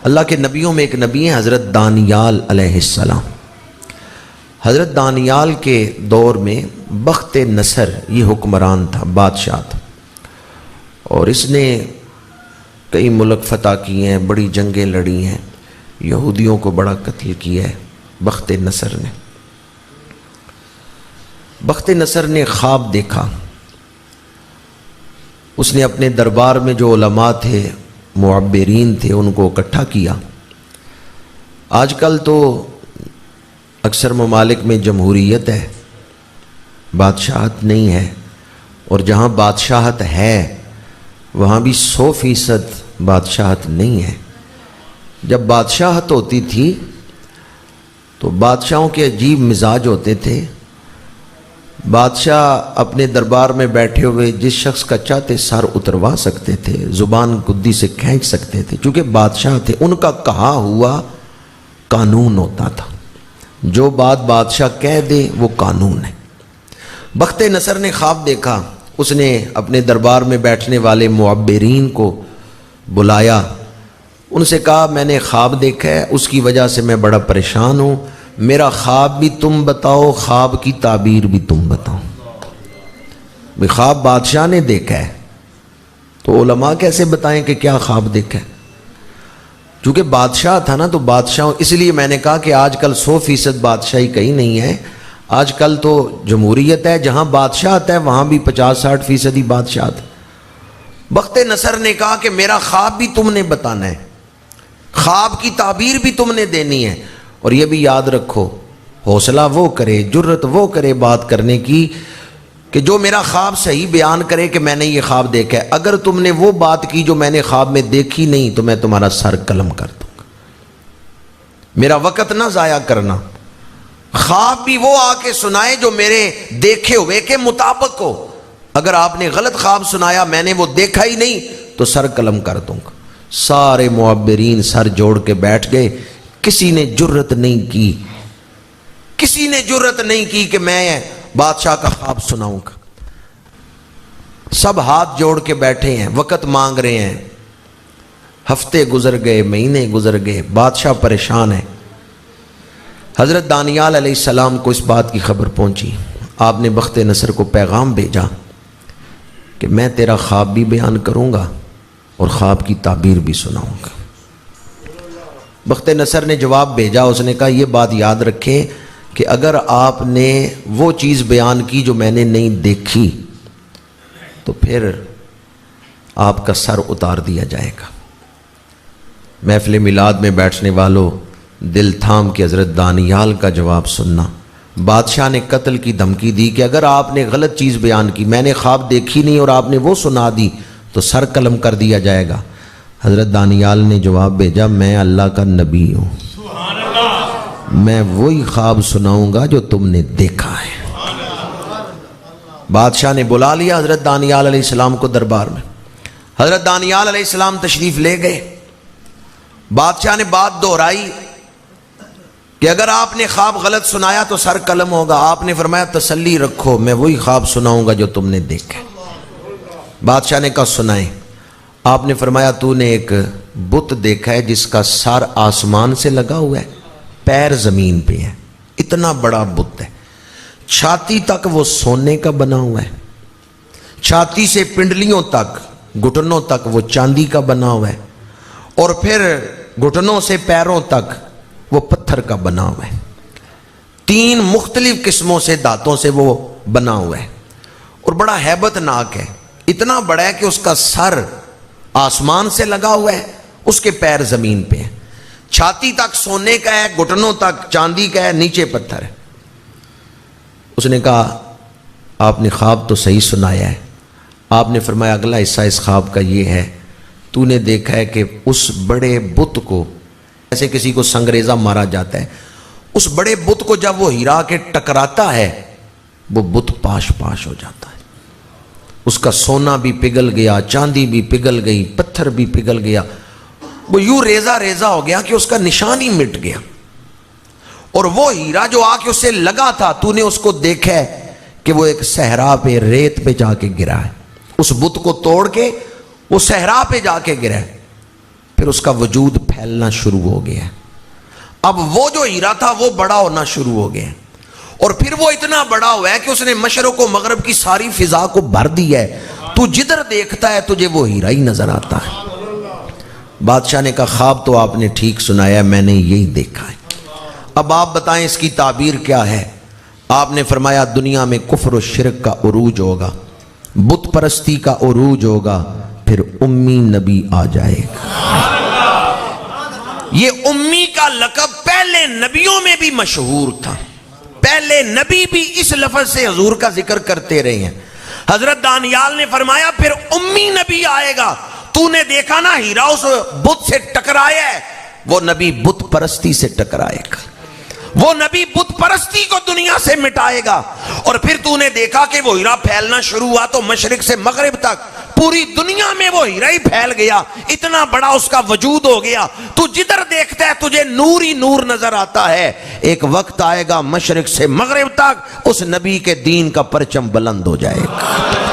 اللہ کے نبیوں میں ایک نبی ہیں حضرت دانیال علیہ السلام۔ حضرت دانیال کے دور میں بخت نصر یہ حکمران تھا، بادشاہ تھا، اور اس نے کئی ملک فتح کیے ہیں، بڑی جنگیں لڑی ہیں، یہودیوں کو بڑا قتل کیا ہے بخت نصر نے۔ بخت نصر نے خواب دیکھا، اس نے اپنے دربار میں جو علماء تھے، معبرین تھے، ان کو اکٹھا کیا۔ آج کل تو اکثر ممالک میں جمہوریت ہے، بادشاہت نہیں ہے، اور جہاں بادشاہت ہے وہاں بھی 100% بادشاہت نہیں ہے۔ جب بادشاہت ہوتی تھی تو بادشاہوں کے عجیب مزاج ہوتے تھے۔ بادشاہ اپنے دربار میں بیٹھے ہوئے جس شخص کا چاہتے سر اتروا سکتے تھے، زبان گدی سے کھینچ سکتے تھے، چونکہ بادشاہ تھے، ان کا کہا ہوا قانون ہوتا تھا، جو بات بادشاہ کہہ دے وہ قانون ہے۔ بخت نصر نے خواب دیکھا، اس نے اپنے دربار میں بیٹھنے والے معبرین کو بلایا، ان سے کہا میں نے خواب دیکھا ہے، اس کی وجہ سے میں بڑا پریشان ہوں، میرا خواب بھی تم بتاؤ، خواب کی تعبیر بھی تم بتاؤ۔ خواب بادشاہ نے دیکھا ہے تو علماء کیسے بتائیں کہ کیا خواب دیکھا ہے؟ چونکہ بادشاہ تھا نا، تو بادشاہ، اس لیے میں نے کہا کہ آج کل 100% بادشاہی کہیں نہیں ہے، آج کل تو جمہوریت ہے، جہاں بادشاہت ہے وہاں بھی 50-60% ہی بادشاہت ہے۔ بخت نصر نے کہا کہ میرا خواب بھی تم نے بتانا ہے، خواب کی تعبیر بھی تم نے دینی ہے، اور یہ بھی یاد رکھو، حوصلہ وہ کرے، جرت وہ کرے بات کرنے کی کہ جو میرا خواب صحیح بیان کرے کہ میں نے یہ خواب دیکھا ہے، اگر تم نے وہ بات کی جو میں نے خواب میں دیکھی نہیں تو میں تمہارا سر قلم کر دوں گا۔ میرا وقت نہ ضائع کرنا، خواب بھی وہ آ کے سنائے جو میرے دیکھے ہوئے کے مطابق ہو، اگر آپ نے غلط خواب سنایا، میں نے وہ دیکھا ہی نہیں تو سر قلم کر دوں گا۔ سارے معبرین سر جوڑ کے بیٹھ گئے، کسی نے جرت نہیں کی، کسی نے جرت نہیں کی کہ میں بادشاہ کا خواب سناؤں گا۔ سب ہاتھ جوڑ کے بیٹھے ہیں، وقت مانگ رہے ہیں، ہفتے گزر گئے، مہینے گزر گئے، بادشاہ پریشان ہے۔ حضرت دانیال علیہ السلام کو اس بات کی خبر پہنچی، آپ نے بخت نصر کو پیغام بھیجا کہ میں تیرا خواب بھی بیان کروں گا اور خواب کی تعبیر بھی سناؤں گا۔ بخت نصر نے جواب بھیجا، اس نے کہا یہ بات یاد رکھیں کہ اگر آپ نے وہ چیز بیان کی جو میں نے نہیں دیکھی تو پھر آپ کا سر اتار دیا جائے گا۔ محفل میلاد میں بیٹھنے والوں، دل تھام کے حضرت دانیال کا جواب سننا۔ بادشاہ نے قتل کی دھمکی دی کہ اگر آپ نے غلط چیز بیان کی، میں نے خواب دیکھی نہیں اور آپ نے وہ سنا دی تو سر قلم کر دیا جائے گا۔ حضرت دانیال نے جواب بھیجا، میں اللہ کا نبی ہوں، میں وہی خواب سناؤں گا جو تم نے دیکھا ہے۔ بادشاہ نے بلا لیا حضرت دانیال علیہ السلام کو دربار میں۔ حضرت دانیال علیہ السلام تشریف لے گئے، بادشاہ نے بات دہرائی کہ اگر آپ نے خواب غلط سنایا تو سر قلم ہوگا۔ آپ نے فرمایا تسلی رکھو، میں وہی خواب سناؤں گا جو تم نے دیکھا۔ بادشاہ نے کہا سنائیں۔ آپ نے فرمایا تو نے ایک بت دیکھا ہے جس کا سر آسمان سے لگا ہوا ہے، پیر زمین پہ ہے، اتنا بڑا بت ہے، چھاتی تک وہ سونے کا بنا ہوا ہے، چھاتی سے پنڈلیوں تک، گھٹنوں تک وہ چاندی کا بنا ہوا ہے، اور پھر گھٹنوں سے پیروں تک وہ پتھر کا بنا ہوا ہے، 3 مختلف قسموں سے دانتوں سے وہ بنا ہوا ہے، اور بڑا ہیبت ناک ہے، اتنا بڑا ہے کہ اس کا سر آسمان سے لگا ہوا ہے، اس کے پیر زمین پہ ہیں، چھاتی تک سونے کا ہے، گھٹنوں تک چاندی کا ہے، نیچے پتھر ہے۔ اس نے کہا آپ نے خواب تو صحیح سنایا ہے۔ آپ نے فرمایا اگلا حصہ اس خواب کا یہ ہے، تو نے دیکھا ہے کہ اس بڑے بت کو، ایسے کسی کو سنگریزہ مارا جاتا ہے، اس بڑے بت کو جب وہ ہیرا کے ٹکراتا ہے وہ بت پاش پاش ہو جاتا ہے، اس کا سونا بھی پگھل گیا، چاندی بھی پگھل گئی، پتھر بھی پگھل گیا، وہ یوں ریزہ ریزہ ہو گیا کہ اس کا نشان ہی مٹ گیا، اور وہ ہیرا جو آ کے اسے لگا تھا تو نے اس کو دیکھا ہے کہ وہ ایک صحرا پہ ریت پہ جا کے گرا ہے، اس بت کو توڑ کے وہ صحرا پہ جا کے گرا ہے۔ پھر اس کا وجود پھیلنا شروع ہو گیا. اب وہ جو ہیرا تھا وہ بڑا ہونا شروع ہو گیا, اور پھر وہ اتنا بڑا ہوا ہے کہ اس نے مشرق و مغرب کی ساری فضا کو بھر دیا ہے. تو جدھر دیکھتا ہے تجھے وہ ہیرا ہی نظر آتا ہے. بادشاہ نے کہا خواب تو آپ نے ٹھیک سنایا, میں نے یہی دیکھا ہے, اب آپ بتائیں اس کی تعبیر کیا ہے. آپ نے فرمایا دنیا میں کفر و شرک کا عروج ہوگا, بت پرستی کا عروج ہوگا, پھر امی نبی آ جائے گا. یہ امی کا لقب پہلے نبیوں میں بھی مشہور تھا, پہلے نبی بھی اس لفظ سے حضور کا ذکر کرتے رہے ہیں. حضرت دانیال نے فرمایا پھر امی نبی آئے گا. تو نے دیکھا نا ہیرا اس بت سے ٹکرایا ہے, وہ نبی بت پرستی سے ٹکرائے گا, وہ نبی بت پرستی کو دنیا سے مٹائے گا. اور پھر تو نے دیکھا کہ وہ ہیرا پھیلنا شروع ہوا تو مشرق سے مغرب تک پوری دنیا میں وہ ہیرا ہی پھیل گیا, اتنا بڑا اس کا وجود ہو گیا. تو جدھر دیکھتا ہے تجھے نور ہی نور نظر آتا ہے. ایک وقت آئے گا مشرق سے مغرب تک اس نبی کے دین کا پرچم بلند ہو جائے گا.